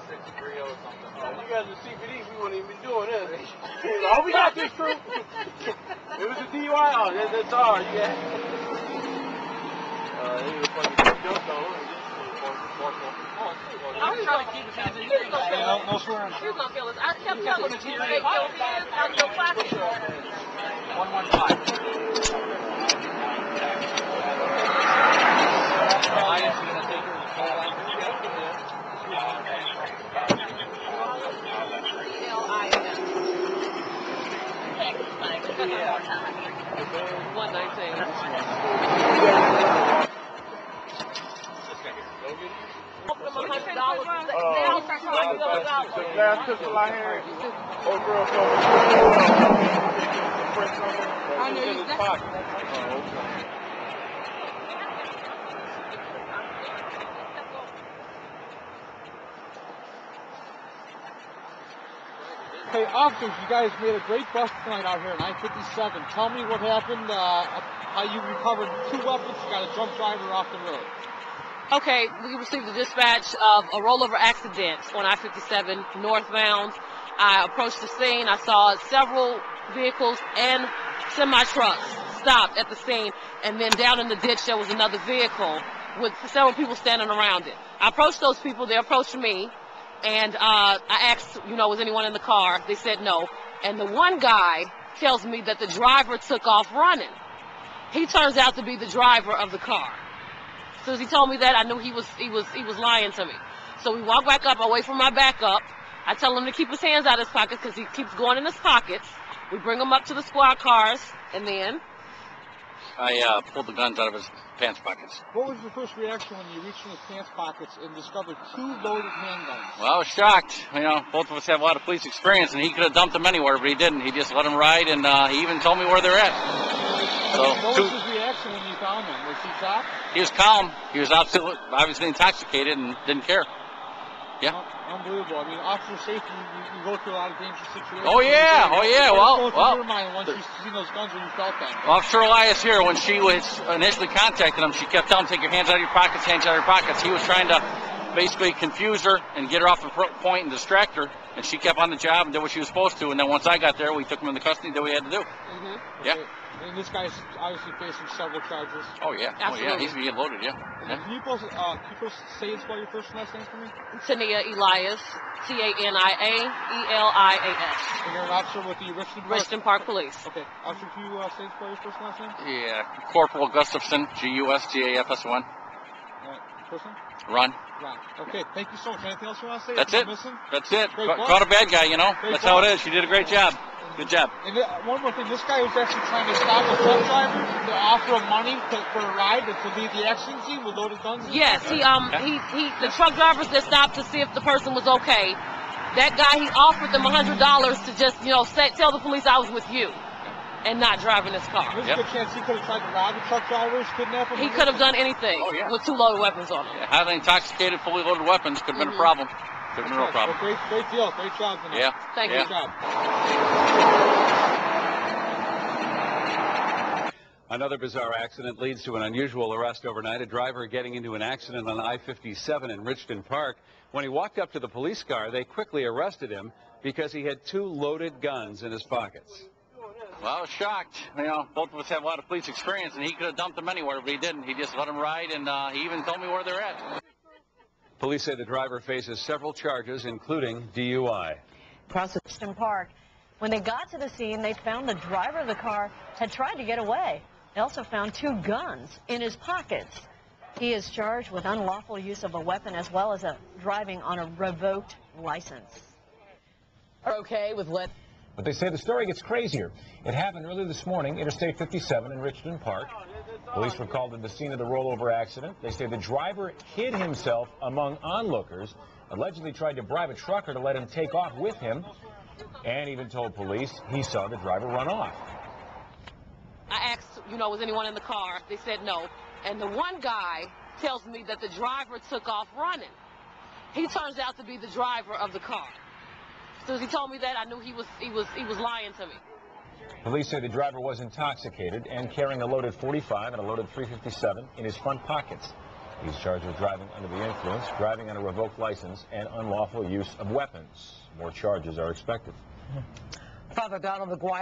63 or something. You guys are CPD, we wouldn't even be doing this. Oh, we got this crew. It was a DUI. Oh, that's all. Yeah. He was fucking jumped on. I was trying to keep his hands in his pocket. No swearing. Here's my feelings. I kept telling him to take your hands out your pocket. 115. Yeah. 119. The last pistol I had, old girl told me it was in his pocket. Oh, okay. Hey, officers, you guys made a great bust tonight out here on I-57. Tell me what happened, how you recovered 2 weapons, you got a drunk driver off the road. Okay, we received a dispatch of a rollover accident on I-57 northbound. I approached the scene. I saw several vehicles and semi-trucks stopped at the scene, and then down in the ditch there was another vehicle with several people standing around it. I approached those people. They approached me. And I asked, was anyone in the car? They said no. And the one guy tells me that the driver took off running. He turns out to be the driver of the car. As soon as he told me that, I knew he was lying to me. So we walk back up, away from my backup. I tell him to keep his hands out of his pockets because he keeps going in his pockets. We bring him up to the squad cars, and then I pulled the guns out of his pants pockets. What was your first reaction when you reached in his pants pockets and discovered 2 loaded handguns? Well, I was shocked. Both of us have a lot of police experience, and he could have dumped them anywhere, but he didn't. He just let them ride, and he even told me where they're at. So, what was his reaction when you found him? Was he shocked? He was calm. He was obviously intoxicated and didn't care. Yeah. Unbelievable. I mean, officer safety, you go through a lot of dangerous situations. Oh, yeah. Well, your mind once you seen those guns when you felt them. Officer Elias here, when she was initially contacting him, she kept telling him, take your hands out of your pockets, hands out of your pockets. He was trying to basically confuse her and get her off the point and distract her, and she kept on the job and did what she was supposed to. And then once I got there, we took him into custody, did what we had to do. Mm-hmm. Yeah. Okay. And this guy's obviously facing several charges. Oh, yeah. Absolutely. Oh, yeah. He's being loaded, yeah. Can you both say and spell your first and last name for me? Tania Elias, Tania Elias. And you're an officer with the Richton Park Police. Okay. Officer, can you say and spell your first and last name? Yeah. Corporal Gustafson, Gustafson. Person? Ron. Okay, thank you so much. Anything else you want to say? That's it. Missing? That's it. Great Caught a bad guy, Great That's how it is. She did a great job. Good job. And one more thing, this guy was actually trying to stop a truck driver to offer him money for a ride to leave the accident scene with loaded guns. Yes, the truck drivers that stopped to see if the person was okay. That guy, he offered them $100 to just, tell the police I was with you and not driving his car. There's a good chance he could have tried to rob the truck drivers, kidnap them. He could have done anything with 2 loaded weapons on him. Yeah, highly intoxicated, fully loaded weapons could have been a problem. Could have been a real problem. Well, great deal. Great job tonight. Yeah. Thank you. Good job. Another bizarre accident leads to an unusual arrest overnight. A driver getting into an accident on I-57 in Richton Park. When he walked up to the police car, they quickly arrested him because he had 2 loaded guns in his pockets. Well, I was shocked. Both of us have a lot of police experience, and he could have dumped them anywhere, but he didn't. He just let them ride, and he even told me where they're at. Police say the driver faces several charges, including DUI. Across Richton Park. When they got to the scene, they found the driver of the car had tried to get away. They also found 2 guns in his pockets. He is charged with unlawful use of a weapon as well as driving on a revoked license. Okay with what? But they say the story gets crazier. It happened early this morning, Interstate 57 in Richton Park. Police were called to the scene of the rollover accident. They say the driver hid himself among onlookers, allegedly tried to bribe a trucker to let him take off with him, and even told police he saw the driver run off. I asked, was anyone in the car? They said no. And the one guy tells me that the driver took off running. He turns out to be the driver of the car. As soon as he told me that, I knew he was lying to me. Police say the driver was intoxicated and carrying a loaded .45 and a loaded .357 in his front pockets. He's charged with driving under the influence, driving on a revoked license, and unlawful use of weapons. More charges are expected. Father Donald McGuire